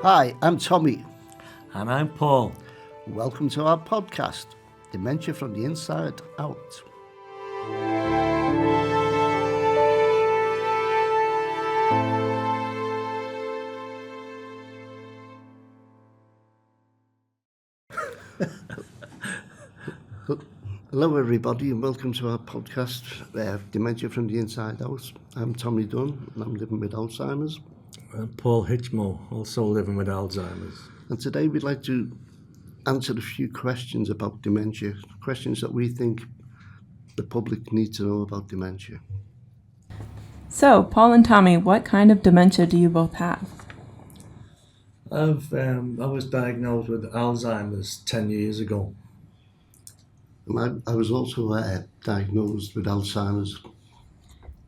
Hi, I'm Tommy. And I'm Paul. Welcome to our podcast, Dementia from the Inside Out. Hello everybody and welcome to our podcast, Dementia from the Inside Out. I'm Tommy Dunn and I'm living with Alzheimer's. And Paul Hitchmo, also living with Alzheimer's. And today we'd like to answer a few questions about dementia, questions that we think the public need to know about dementia. So, Paul and Tommy, what kind of dementia do you both have? I was diagnosed with Alzheimer's 10 years ago. I was also diagnosed with Alzheimer's.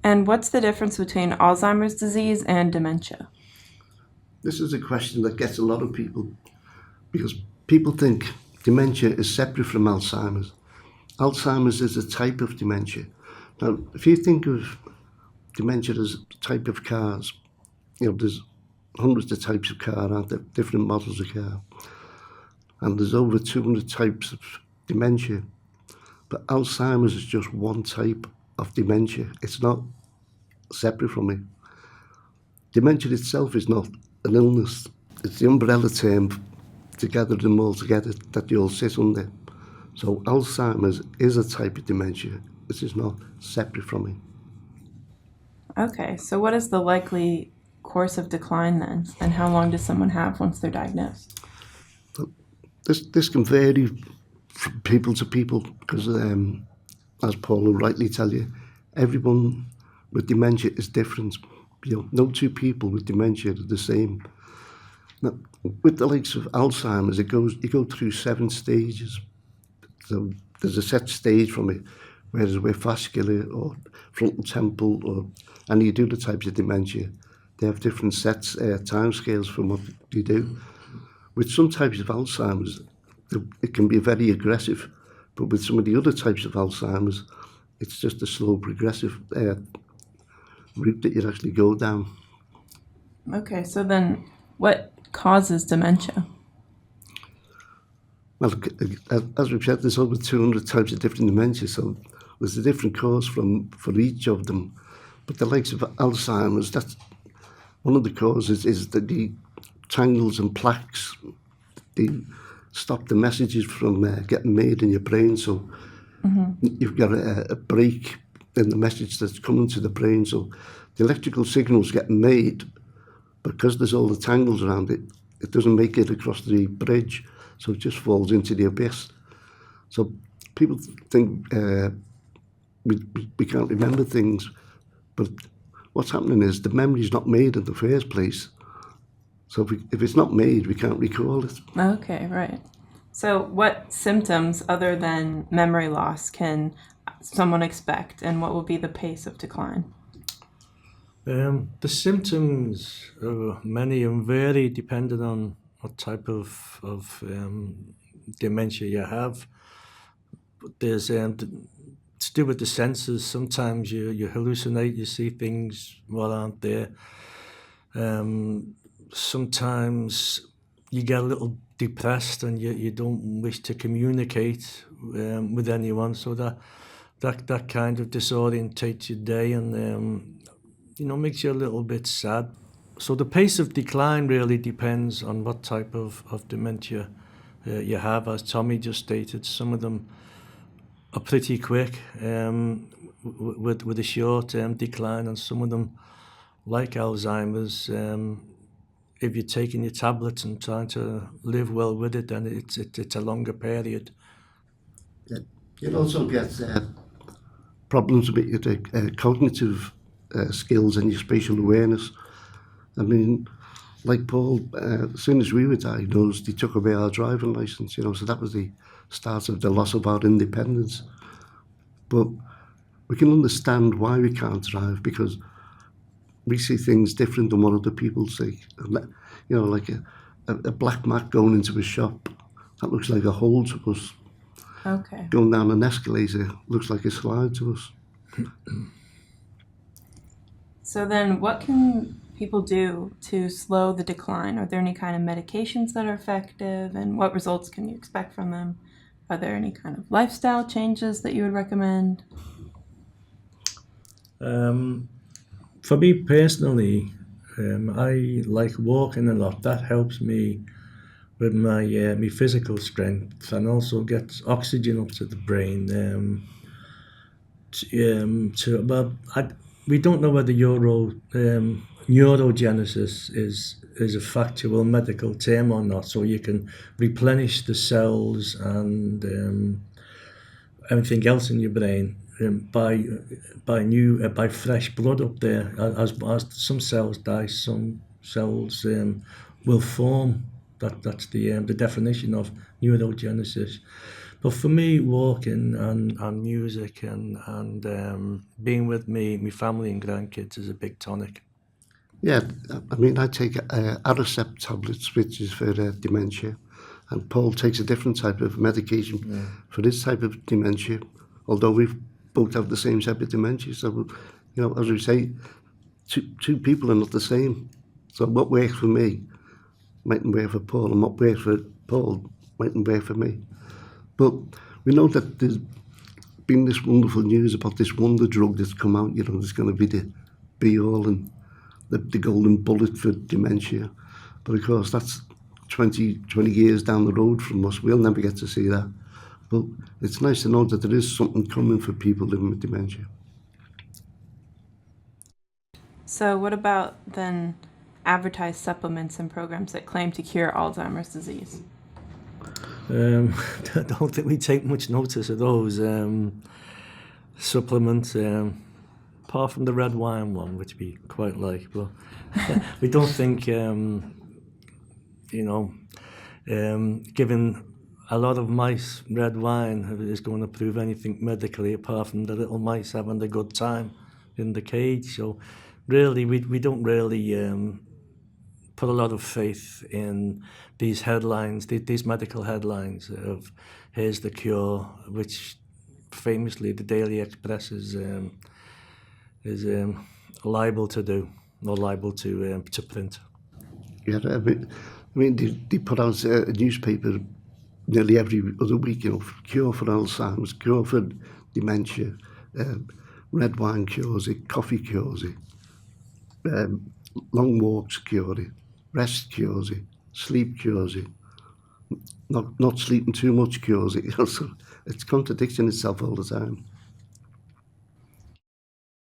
And what's the difference between Alzheimer's disease and dementia? This is a question that gets a lot of people because people think dementia is separate from Alzheimer's. Alzheimer's is a type of dementia. Now, if you think of dementia as a type of cars, there's hundreds of types of car, aren't there? Different models of car. And there's over 200 types of dementia. But Alzheimer's is just one type of dementia. It's not separate from it. Dementia itself is not an illness. It's the umbrella term to gather them all together that you all sit under. So Alzheimer's is a type of dementia. This is not separate from it. Okay, so what is the likely course of decline then? And how long does someone have once they're diagnosed? But this can vary from people to people because, as Paul will rightly tell you, everyone with dementia is different. No two people with dementia are the same. Now, with the likes of Alzheimer's, you go through 7 stages. So there's a set stage from it, whereas with vascular or frontal temple and you do the types of dementia, they have different sets, timescales from what you do. With some types of Alzheimer's, it can be very aggressive, but with some of the other types of Alzheimer's, it's just a slow progressive route that you actually go down. Okay, so then what causes dementia? Well, as we've said, there's over 200 types of different dementia, so there's a different cause for each of them. But the likes of Alzheimer's, that's one of the causes is that the tangles and plaques, they stop the messages from getting made in your brain. So you've got a break in the message that's coming to the brain. So the electrical signal's getting made, because there's all the tangles around it, it doesn't make it across the bridge. So it just falls into the abyss. So people think we can't remember things, but what's happening is the memory's not made in the first place. So if it's not made, we can't recall it. Okay, right. So what symptoms other than memory loss can someone expect, and what will be the pace of decline? The symptoms are many and vary depending on what type of dementia you have. But there's to do with the senses. Sometimes you hallucinate, you see things what aren't there. Sometimes you get a little depressed and you don't wish to communicate with anyone. So that kind of disorientates your day and makes you a little bit sad. So the pace of decline really depends on what type of dementia you have. As Tommy just stated, some of them are pretty quick with a short decline, and some of them, like Alzheimer's, if you're taking your tablets and trying to live well with it, then it's a longer period. Yeah. You'll also get problems with your cognitive skills and your spatial awareness. I mean, like Paul, as soon as we were diagnosed, he took away our driving licence, so that was the start of the loss of our independence. But we can understand why we can't drive, we see things different than what other people see. Like a black mat going into a shop, that looks like a hole to us. Okay. Going down an escalator looks like a slide to us. So then what can people do to slow the decline? Are there any kind of medications that are effective, and what results can you expect from them? Are there any kind of lifestyle changes that you would recommend? For me personally, I like walking a lot. That helps me with my physical strength and also gets oxygen up to the brain. We don't know whether neurogenesis is a factual medical term or not. So you can replenish the cells and everything else in your brain by fresh blood up there. As some cells die, some cells will form. That's the definition of neurogenesis. But for me, walking and music and being with my family and grandkids is a big tonic. Yeah, I mean, I take Aricept tablets, which is for dementia, and Paul takes a different type of medication for this type of dementia, although we both have the same type of dementia. So, you know, as we say, two people are not the same. So what works for me mightn't work for Paul, and what works for Paul mightn't work for me. But we know that there's been this wonderful news about this wonder drug that's come out, you know, there's going to be the be-all and the golden bullet for dementia. But of course, that's 20 years down the road from us. We'll never get to see that. But it's nice to know that there is something coming for people living with dementia. So, what about then advertised supplements and programs that claim to cure Alzheimer's disease? I don't think we take much notice of those supplements, apart from the red wine one, which we quite like. But we don't think, giving a lot of mice red wine is going to prove anything medically, apart from the little mice having a good time in the cage. So really, we don't really put a lot of faith in these headlines, these medical headlines of "here's the cure," which famously the Daily Express is liable to do, or liable to print. Yeah, I mean they put out a newspaper nearly every other week, you know, cure for Alzheimer's, cure for dementia, red wine cures it, coffee cures it, long walks cure it, rest cures it, sleep cures it, not sleeping too much cures it. So it's contradicting itself all the time.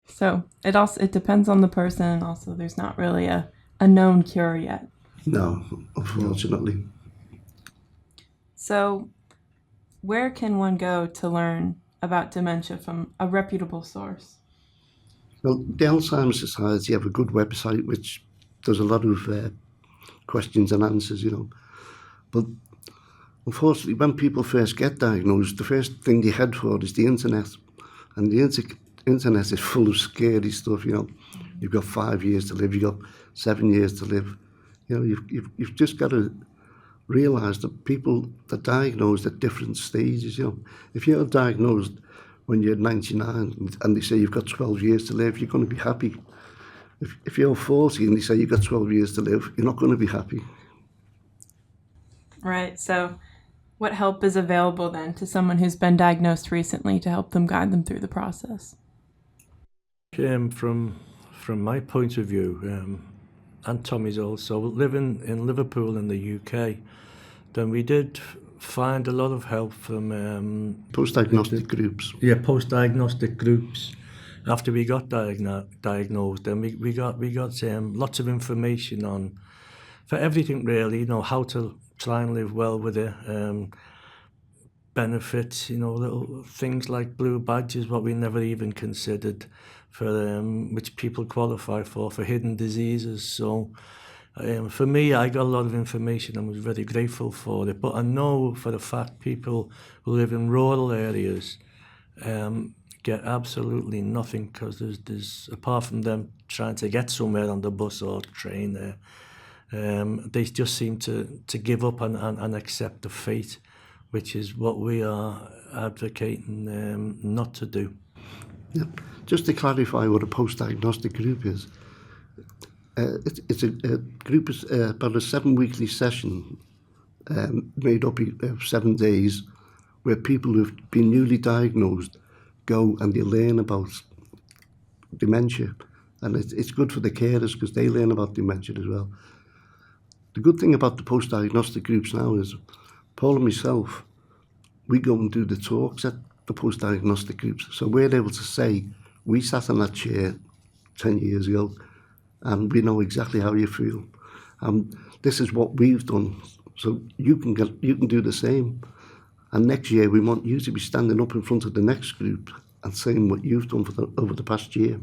So it depends on the person, and also there's not really a known cure yet. No, unfortunately. So where can one go to learn about dementia from a reputable source? Well, the Alzheimer's Society have a good website which does a lot of questions and answers, you know. But unfortunately, when people first get diagnosed, the first thing they head for is the internet. And the internet is full of scary stuff, you know. You've got 5 years to live, you've got 7 years to live. You know, you've just got to realise that people are diagnosed at different stages, you know. If you're diagnosed when you're 99 and they say you've got 12 years to live, you're going to be happy. If you're 40 and they say you've got 12 years to live, you're not going to be happy. Right. So what help is available then to someone who's been diagnosed recently to help them guide them through the process? From my point of view, and Tommy's also, living in Liverpool in the UK, then we did find a lot of help from Post-diagnostic groups. Yeah, post-diagnostic groups. After we got diagnosed, then we got lots of information on, for everything really, you know, how to try and live well with it, benefits, you know, little things like blue badges, what we never even considered, for which people qualify for hidden diseases. So for me, I got a lot of information and was very grateful for it. But I know for a fact people who live in rural areas get absolutely nothing, because there's apart from them trying to get somewhere on the bus or train there, they just seem to give up and accept the fate, which is what we are advocating not to do. Yeah. Just to clarify what a post-diagnostic group is, It's a group of about a 7 weekly session made up of 7 days where people who've been newly diagnosed go and they learn about dementia. And it's good for the carers because they learn about dementia as well. The good thing about the post-diagnostic groups now is Paul and myself, we go and do the talks at the post-diagnostic groups. So we're able to say, we sat in that chair 10 years ago and we know exactly how you feel. This is what we've done. So you can do the same. And next year we want you to be standing up in front of the next group and saying what you've done over the past year.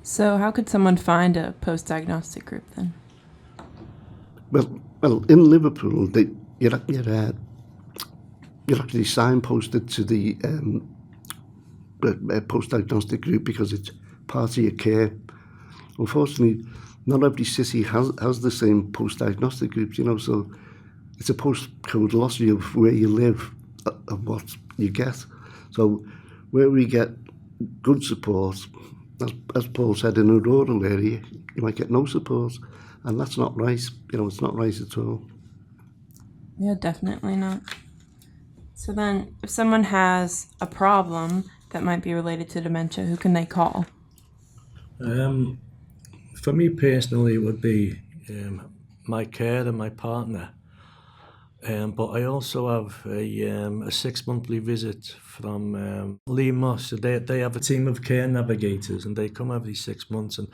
So how could someone find a post-diagnostic group then? Well, in Liverpool, you're actually signposted to the post-diagnostic group because it's part of your care. Unfortunately, not every city has the same post-diagnostic groups, so it's a postcode lottery of where you live, of what you get. So where we get good support, as Paul said, in a rural area, you might get no support, and that's not right. It's not right at all. Yeah, definitely not. So then, if someone has a problem that might be related to dementia, who can they call? For me personally, it would be my carer, my partner. But I also have a 6-monthly visit from Lee Moss. So they have a team of care navigators, and they come every 6 months, and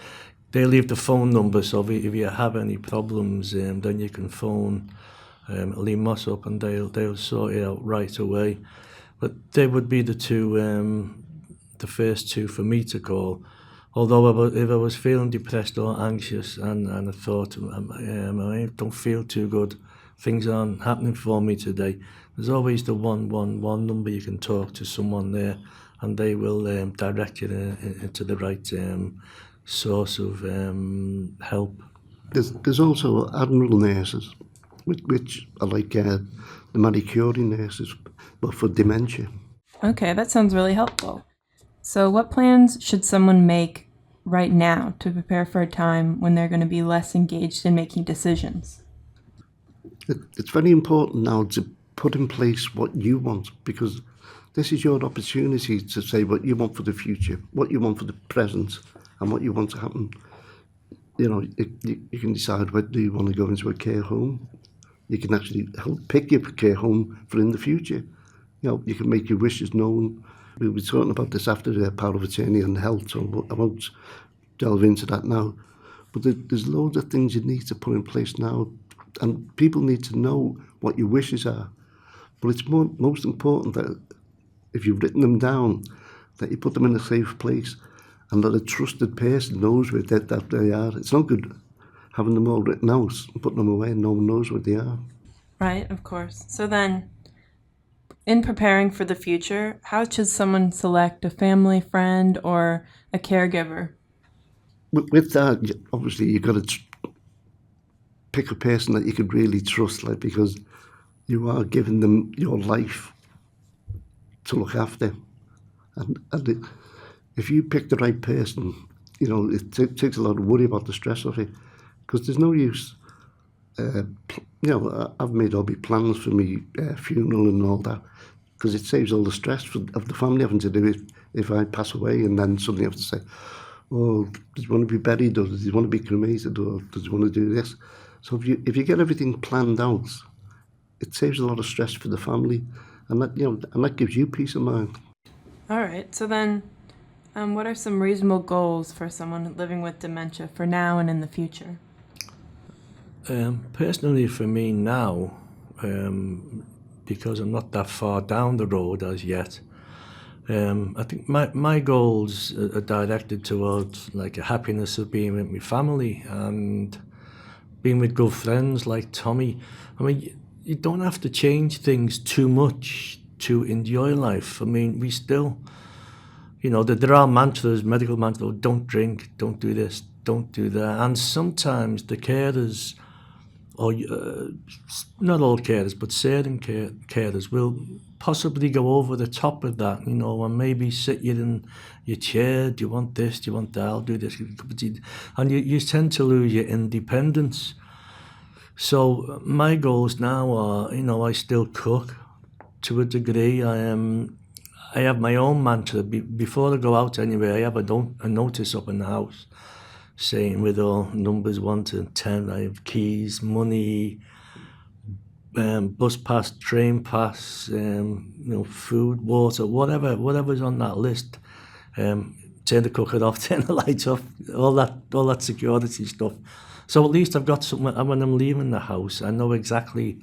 they leave the phone number. So if you have any problems, then you can phone Lee Moss up, and they'll sort it out right away. But they would be the first two for me to call. Although if I was feeling depressed or anxious and I thought I don't feel too good, things aren't happening for me today, there's always the 111 number. You can talk to someone there and they will direct you into the right source of help. There's also Admiral nurses, which are like the Marie Curie nurses, but for dementia. Okay, that sounds really helpful. So what plans should someone make right now to prepare for a time when they're going to be less engaged in making decisions? It's very important now to put in place what you want, because this is your opportunity to say what you want for the future, what you want for the present, and what you want to happen. You can decide whether you want to go into a care home. You can actually help pick your care home for in the future. You can make your wishes known. We'll be talking about this after the power of attorney and health, so I won't delve into that now. But there's loads of things you need to put in place now, and people need to know what your wishes are. But it's most important that if you've written them down, that you put them in a safe place and that a trusted person knows where that they are. It's not good having them all written out and putting them away and no one knows what they are. Right, of course. So then, in preparing for the future, how should someone select a family friend or a caregiver? With that, obviously, you've got to pick a person that you could really trust, because you are giving them your life to look after. And if you pick the right person, it takes a lot of worry about the stress of it, because there's no use. I've made all my plans for me funeral and all that, because it saves all the stress of the family having to do it if I pass away and then suddenly have to say, oh, does he want to be buried, or does he want to be cremated, or does he want to do this? So if you get everything planned out, it saves a lot of stress for the family, and that gives you peace of mind. All right. So then, what are some reasonable goals for someone living with dementia for now and in the future? Personally, for me now, because I'm not that far down the road as yet, I think my goals are directed towards a happiness of being with my family and being with good friends like Tommy. I mean, you don't have to change things too much to enjoy life. I mean, we still, there are mantras, medical mantras: don't drink, don't do this, don't do that. And sometimes the carers or not all carers, but certain carers will possibly go over the top of that, you know, and maybe sit you in your chair. Do you want this? Do you want that? I'll do this. And you tend to lose your independence. So my goals now are, you know, I still cook to a degree. I have my own mantra. Before I go out anywhere, I have a notice up in the house saying with all numbers 1 to 10, I have keys, money, bus pass, train pass, you know, food, water, whatever's on that list. Turn the cooker off, turn the lights off, all that security stuff. So at least I've got something. When I'm leaving the house, I know exactly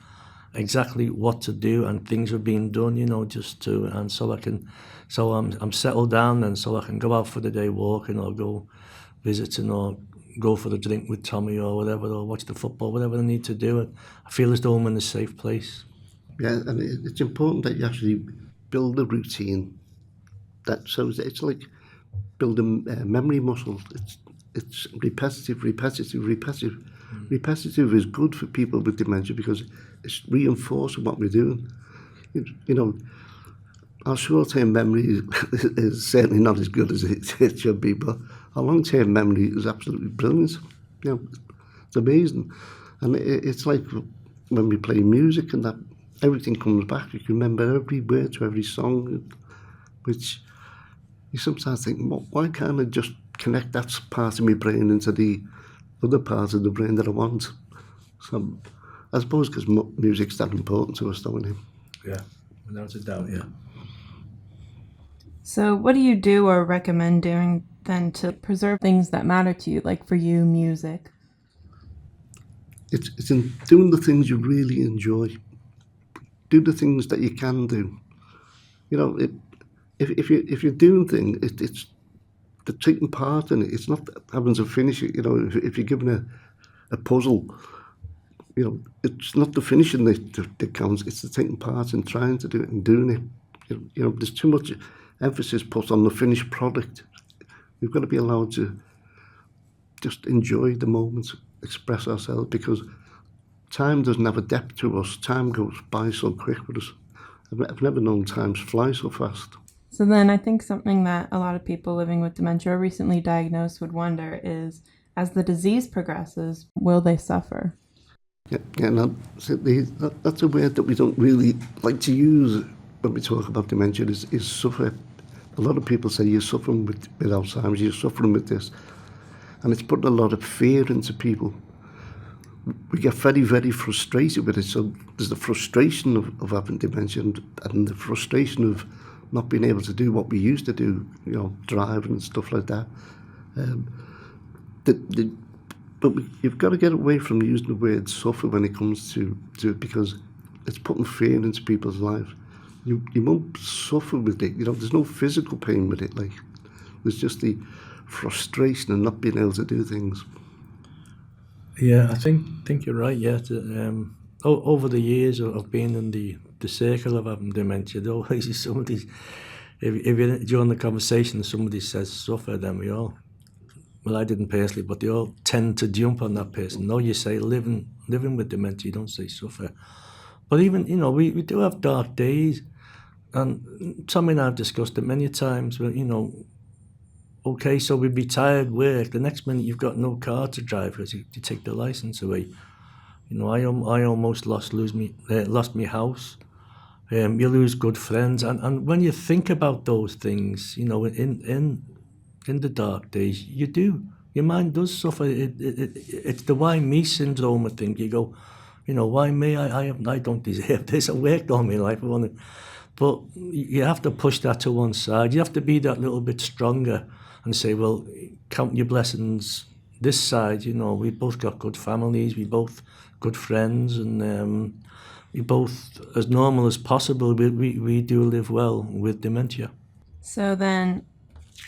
what to do, and things are being done, you know, so I'm settled down, and so I can go out for the day walking, or go visiting, or go for a drink with Tommy, or whatever, or watch the football, whatever I need to do. And I feel as though I'm in a safe place. Yeah, and it's important that you actually build a routine. So it's like building memory muscles. It's repetitive. Repetitive is good for people with dementia because it's reinforcing what we're doing. You know, our short-term memory is certainly not as good as it should be, but our long-term memory is absolutely brilliant. You know, it's amazing. And it's like when we play music and that everything comes back. You can remember every word to every song, which you sometimes think, why can't I just connect that part of my brain into the other part of the brain that I want? So I suppose because music's that important to us, don't it? Yeah, without a doubt, yeah. So what do you do or recommend doing then to preserve things that matter to you, like for you, music? It's in doing the things you really enjoy. Do the things that you can do. You know, if you're doing things, it's the taking part in it. It's not having to finish it. You know, if you're given a puzzle, you know, it's not the finishing that counts. It's the taking part and trying to do it and doing it. You know, there's too much emphasis put on the finished product. We've got to be allowed to just enjoy the moment, express ourselves, because time doesn't have a depth to us. Time goes by so quick with us. I've never known time fly so fast. So then I think something that a lot of people living with dementia or recently diagnosed would wonder is, as the disease progresses, will they suffer? Yeah, that's a word that we don't really like to use when we talk about dementia, is suffer. A lot of people say you're suffering with Alzheimer's, you're suffering with this. And it's putting a lot of fear into people. We get very, very frustrated with it. So there's the frustration of having dementia and the frustration of not being able to do what we used to do, you know, driving and stuff like that. But you've got to get away from using the word suffer when it comes to it, because it's putting fear into people's lives. You won't suffer with it. You know, there's no physical pain with it. Like, there's just the frustration of not being able to do things. Yeah, I think you're right. Yeah, over the years of being in the circle of having dementia, there always is somebody. If you're during the conversation, somebody says suffer, then we all. Well, I didn't personally, but they all tend to jump on that person. No, you say living with dementia, you don't say suffer. But even, you know, we do have dark days, and Tommy and I have discussed it many times. Where, you know, okay, so we'd be tired work. The next minute you've got no car to drive because you take the license away. You know, I almost lost my house. You lose good friends, and when you think about those things, you know, in the dark days, you do. Your mind does suffer. It's the why me syndrome. I think you go, you know, why me? I don't deserve this. I worked all my life. But you have to push that to one side. You have to be that little bit stronger and say, well, count your blessings this side. You know, we both got good families. We both good friends, and we both, as normal as possible. We do live well with dementia. So then,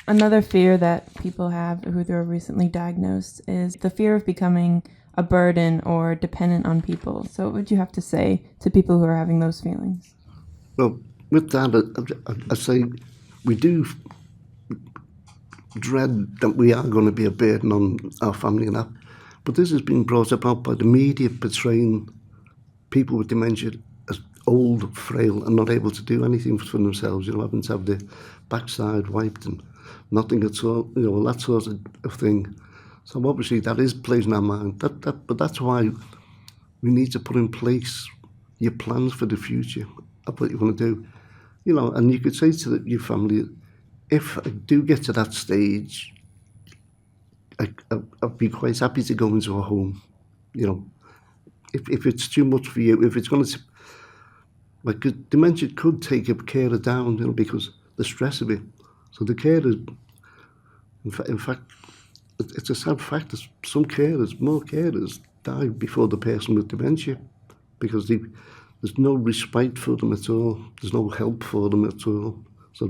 another fear that people have who are recently diagnosed is the fear of becoming a burden or dependent on people. So what would you have to say to people who are having those feelings? Well, with that, I say we do dread that we are going to be a burden on our family and that. But this has been brought about by the media portraying people with dementia as old, frail, and not able to do anything for themselves, having to have their backside wiped and nothing at all, that sort of thing. So obviously that is plays in our mind. But that's why we need to put in place your plans for the future of what you want to do. And you could say to your family, if I do get to that stage, I'd be quite happy to go into a home. If it's too much for you, if it's going to, like, dementia could take a carer down, because the stress of it. So the carers, in fact, it's a sad fact that more carers die before the person with dementia, because there's no respite for them at all. There's no help for them at all. So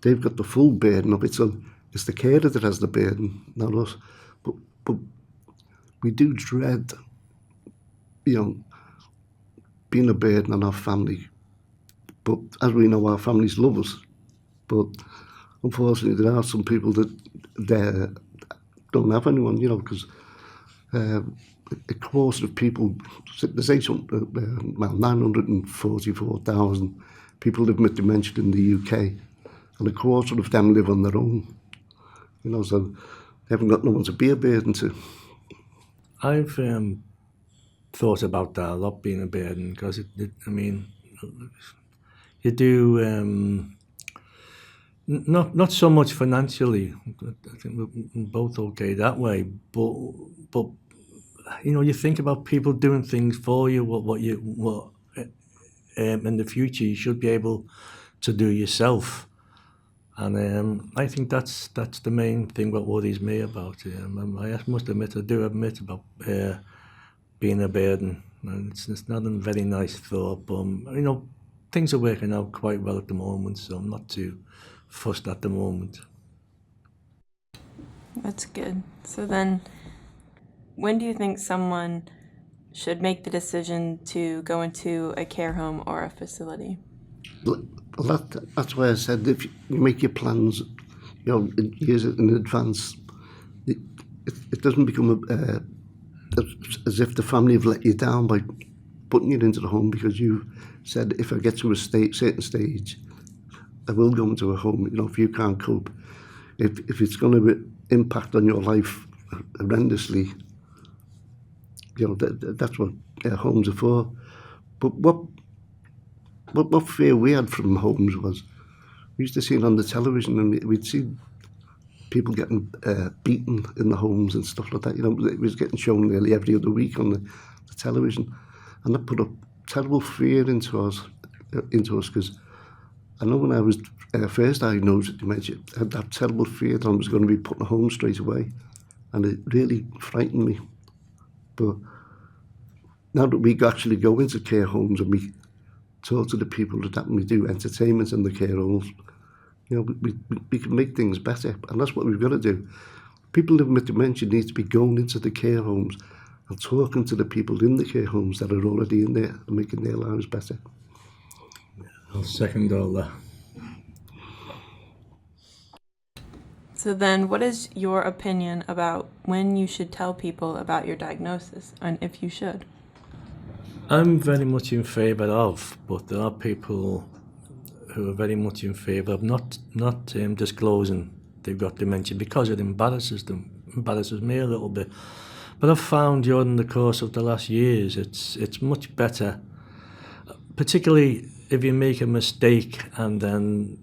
they've got the full burden of it. So it's the carer that has the burden, not us. But we do dread, being a burden on our family. But as we know, our families love us. But unfortunately, there are some people that don't have anyone, because a quarter of people, they say 944,000 people live with dementia in the UK, and a quarter of them live on their own. So they haven't got no one to be a burden to. I've thought about that a lot, being a burden, because you do not so much financially. I think we're both okay that way, but you think about people doing things for you. What in the future you should be able to do yourself. And I think that's the main thing what worries me about it. I must admit, I do admit about being a burden. And it's not a very nice thought, but things are working out quite well at the moment, so I'm not too fussed at the moment. That's good. So then, when do you think someone should make the decision to go into a care home or a facility? Well, that's why I said if you make your plans, years in advance, it doesn't become as if the family have let you down by putting you into the home, because you said, if I get to a certain stage, I will go into a home. If you can't cope, if it's going to impact on your life horrendously, that's what homes are for. But what fear we had from homes was, we used to see it on the television, and we'd see people getting beaten in the homes and stuff like that. It was getting shown nearly every other week on the television, and that put a terrible fear into us, because I know when I was first diagnosed with dementia, I had that terrible fear that I was going to be put in a home straight away, and it really frightened me. But now that we actually go into care homes and we talk to the people that we do entertainment in the care homes, we can make things better, and that's what we've got to do. People living with dementia need to be going into the care homes and talking to the people in the care homes that are already in there and making their lives better. I'll second all that. So then, what is your opinion about when you should tell people about your diagnosis, and if you should? I'm very much in favour of, but there are people who are very much in favour of not disclosing they've got dementia, because it embarrasses me a little bit. But I've found during the course of the last years, it's much better, particularly if you make a mistake and then,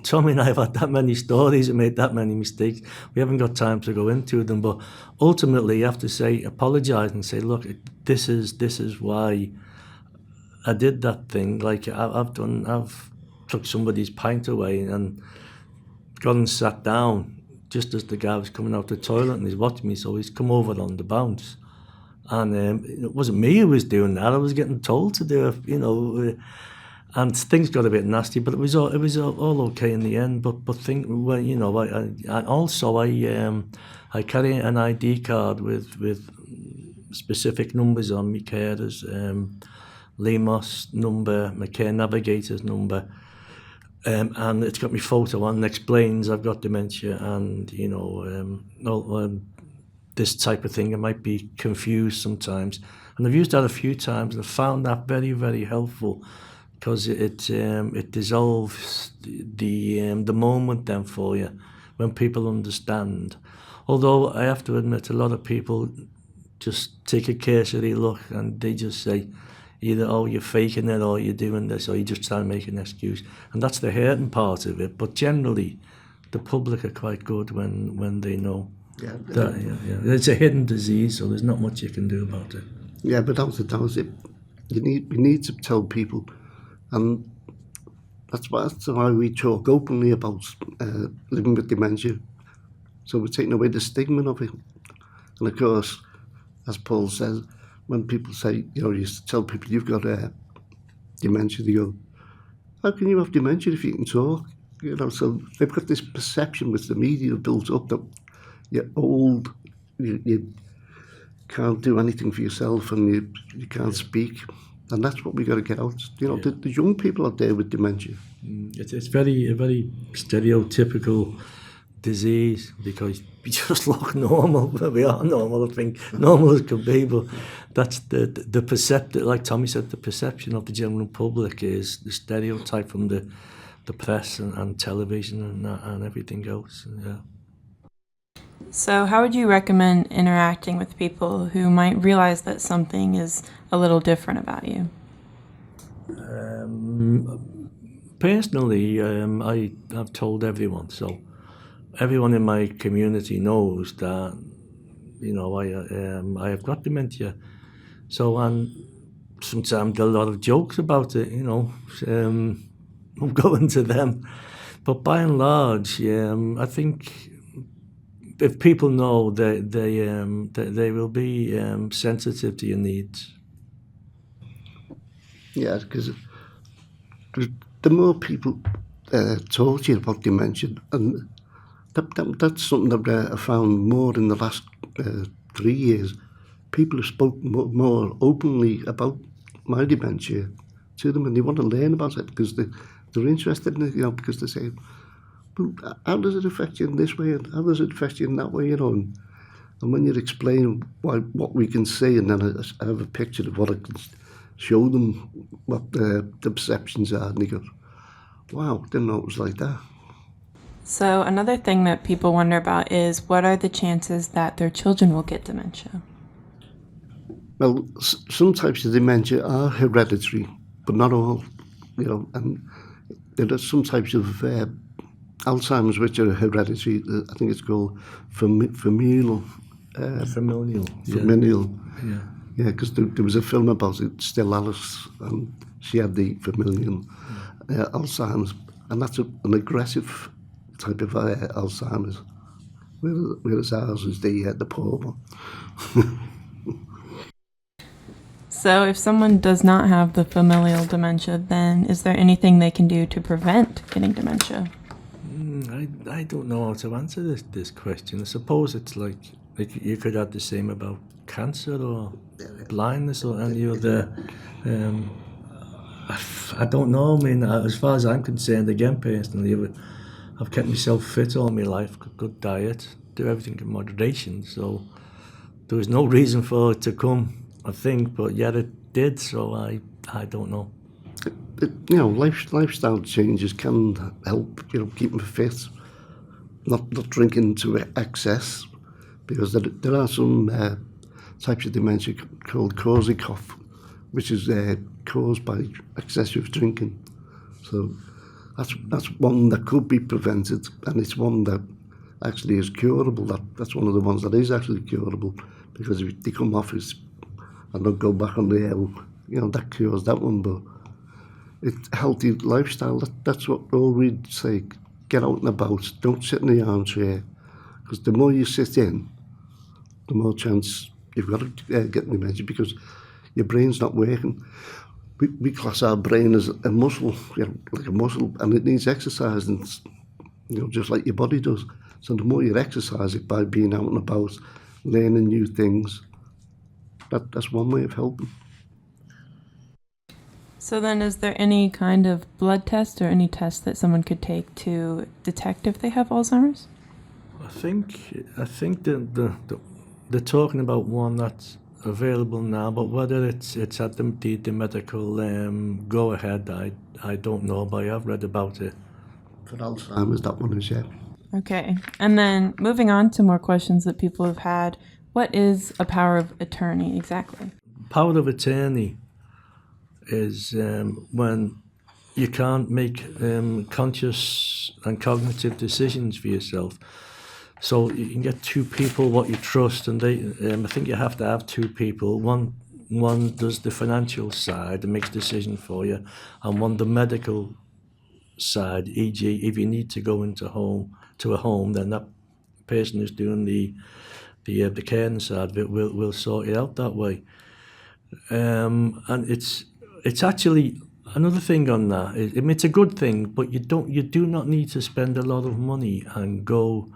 Tommy and I have had that many stories and made that many mistakes. We haven't got time to go into them, but ultimately you have to apologise and say, look, this is why I did that thing. Like I've took somebody's pint away and gone and sat down just as the guy was coming out the toilet, and he's watching me, so he's come over on the bounce. And it wasn't me who was doing that. I was getting told to do it, and things got a bit nasty, but it was all okay in the end. But I carry an ID card with specific numbers on my carers, Lemos number, my care navigator's number, and it's got my photo on and explains I've got dementia, and this type of thing. It might be confused sometimes, and I've used that a few times and I've found that very, very helpful because it dissolves the moment then for you when people understand. Although I have to admit, a lot of people just take a cursory look and they just say either, oh, you're faking it, or you're doing this, or you're just trying to make an excuse. And that's the hurting part of it. But generally, the public are quite good when they know that it's a hidden disease, so there's not much you can do about it. Yeah, but without a doubt, we need to tell people, and that's why we talk openly about living with dementia. So we're taking away the stigma of it. And of course, as Paul says, when people say, you used to tell people you've got dementia, they go, how can you have dementia if you can talk? So they've got this perception which the media built up that you're old, you can't do anything for yourself, and you can't speak. And that's what we got to get out. The young people out there with dementia. It's a very stereotypical disease because we just look normal. We are normal, I think, normal as can be, but that's the perception, like Tommy said, the perception of the general public is the stereotype from the press and television and everything else. Yeah. So how would you recommend interacting with people who might realize that something is a little different about you? Personally, I've told everyone, so everyone in my community knows that, I have got dementia. So, and sometimes there are a lot of jokes about it, I'm going to them. But by and large, I think if people know that they will be sensitive to your needs. Yeah, because the more people talk to you about dementia, and that's something that I found more in the last 3 years. People have spoken more openly about my dementia to them, and they want to learn about it because they're interested in it, because they say, well, how does it affect you in this way, and how does it affect you in that way, and when you explain what we can see, and then I have a picture of what I can show them, what the perceptions are, and they go, wow, didn't know it was like that. So another thing that people wonder about is, what are the chances that their children will get dementia? Well, some types of dementia are hereditary, but not all, and there are some types of Alzheimer's which are hereditary. I think it's called familial. Familial. Yeah. Yeah, because there was a film about it, Still Alice, and she had the familial Alzheimer's, and that's an aggressive type of Alzheimer's, whereas ours is the poor one. So if someone does not have the familial dementia, then is there anything they can do to prevent getting dementia? I don't know how to answer this question. I suppose it's like you could have the same about cancer or blindness or any other. I don't know. I mean, as far as I'm concerned, again, personally, I've kept myself fit all my life, good diet, do everything in moderation. So there was no reason for it to come, I think, but yet it did. So I don't know. Lifestyle changes can help, keep them fit, not drinking to excess, because there are some types of dementia called Korsakoff, which is caused by excessive drinking. So that's one that could be prevented, and it's one that actually is curable. That's one of the ones that is actually curable, because if they come off it and don't go back on the hill, that cures that one. But it's healthy lifestyle. That's what all we'd say. Get out and about. Don't sit in the armchair, because the more you sit in, the more chance you've got to get dementia, because your brain's not working. We class our brain as a muscle, like a muscle, and it needs exercise, and just like your body does. So the more you exercise it by being out and about, learning new things, that's one way of helping. So then, is there any kind of blood test or any test that someone could take to detect if they have Alzheimer's? I think the they're talking about one that's available now, but whether it's at the medical go ahead, I don't know, but I have read about it. For Alzheimer's, that one is, yeah. Okay. And then moving on to more questions that people have had. What is a power of attorney exactly? Power of attorney is when you can't make conscious and cognitive decisions for yourself. So you can get two people what you trust, and they. I think you have to have two people. One does the financial side and makes decisions for you, and one the medical side. E.g., if you need to go into a home, then that person who's doing the caring side of it will sort it out that way. And it's actually another thing on that. I mean, it's a good thing, but you do not need to spend a lot of money and go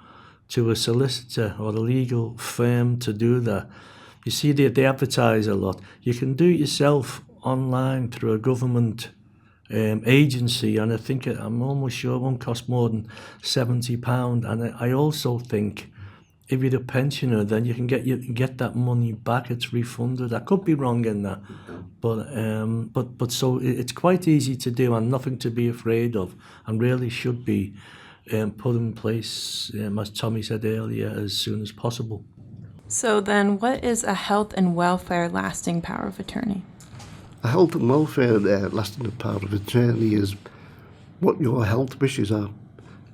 to a solicitor or a legal firm to do that. You see, they advertise a lot. You can do it yourself online through a government agency, and I think I'm almost sure it won't cost more than £70. And I also think if you're a pensioner, then you can get that money back. It's refunded. I could be wrong in that, but so it's quite easy to do and nothing to be afraid of, and really should be put in place, as Tommy said earlier, as soon as possible. So then what is a health and welfare lasting power of attorney? A health and welfare lasting power of attorney is what your health wishes are.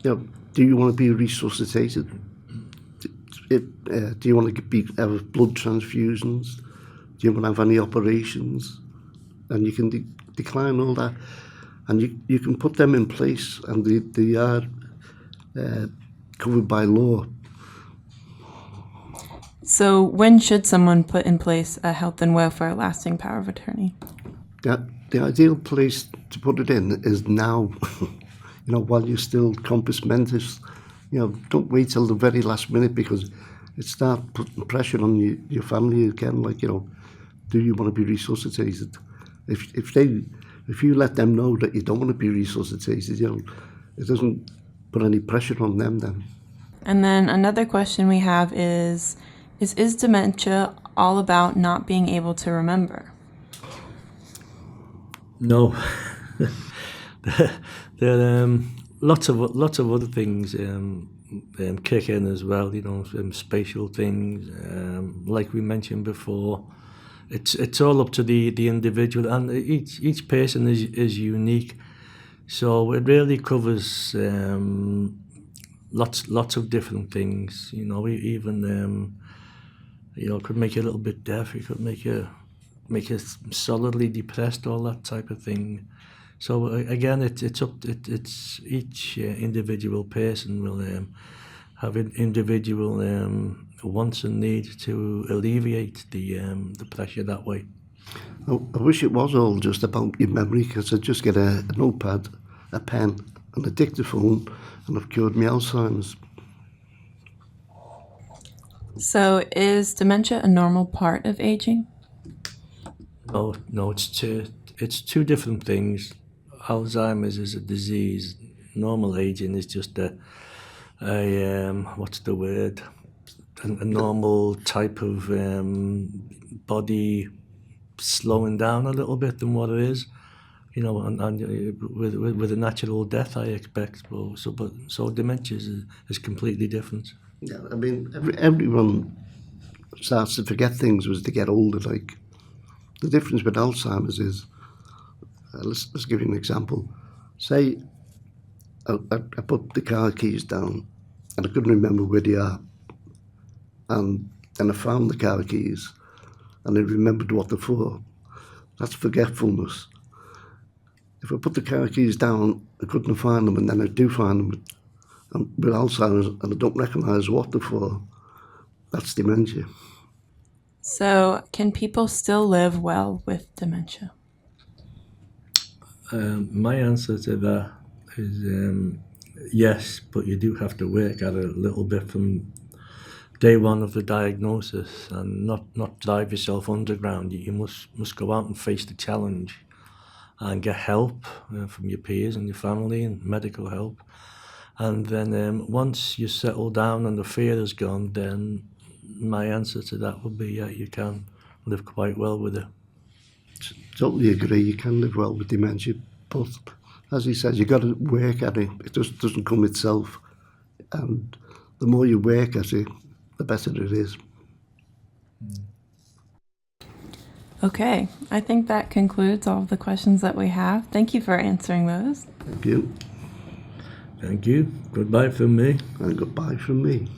Do you want to be resuscitated? Do you want to have blood transfusions? Do you want to have any operations? And you can decline all that, and you can put them in place, and they are covered by law. So when should someone put in place a health and welfare lasting power of attorney? The ideal place to put it in is now, while you're still compos mentis. Don't wait till the very last minute, because it starts putting pressure on your family again. Do you want to be resuscitated? If you let them know that you don't want to be resuscitated, it doesn't put any pressure on them then. And then another question we have is dementia all about not being able to remember? No. There are lots of other things kick in as well. Spatial things, like we mentioned before. It's all up to the individual, and each person is unique. So it really covers lots of different things. Even it could make you a little bit deaf. It could make you solidly depressed. All that type of thing. So again, it's each individual person will have an individual wants and needs to alleviate the pressure that way. I wish it was all just about your memory, because I'd just get a notepad, a pen, and a dictaphone, and I've cured my Alzheimer's. So is dementia a normal part of aging? No, it's two different things. Alzheimer's is a disease. Normal aging is just a what's the word? A normal type of body slowing down a little bit than what it is, and with a natural death, I expect. So dementia is completely different. Yeah, I mean, everyone starts to forget things as they get older. Like, the difference with Alzheimer's is, let's give you an example. Say I put the car keys down and I couldn't remember where they are, and then I found the car keys and I remembered what they're for. That's forgetfulness. If I put the car keys down, I couldn't find them, and then I do find them with Alzheimer's and I don't recognise what they're for, that's dementia. So can people still live well with dementia? My answer to that is yes, but you do have to work at it a little bit from day one of the diagnosis, and not drive yourself underground. You must go out and face the challenge and get help from your peers and your family and medical help. And then once you settle down and the fear is gone, then my answer to that would be, yeah, you can live quite well with it. Totally agree. You can live well with dementia, but as he says, you got to work at it. It just doesn't come itself, and the more you work at it, the better it is. Okay, I think that concludes all of the questions that we have. Thank you for answering those. Thank you, Thank you. Goodbye from me. and goodbye from me.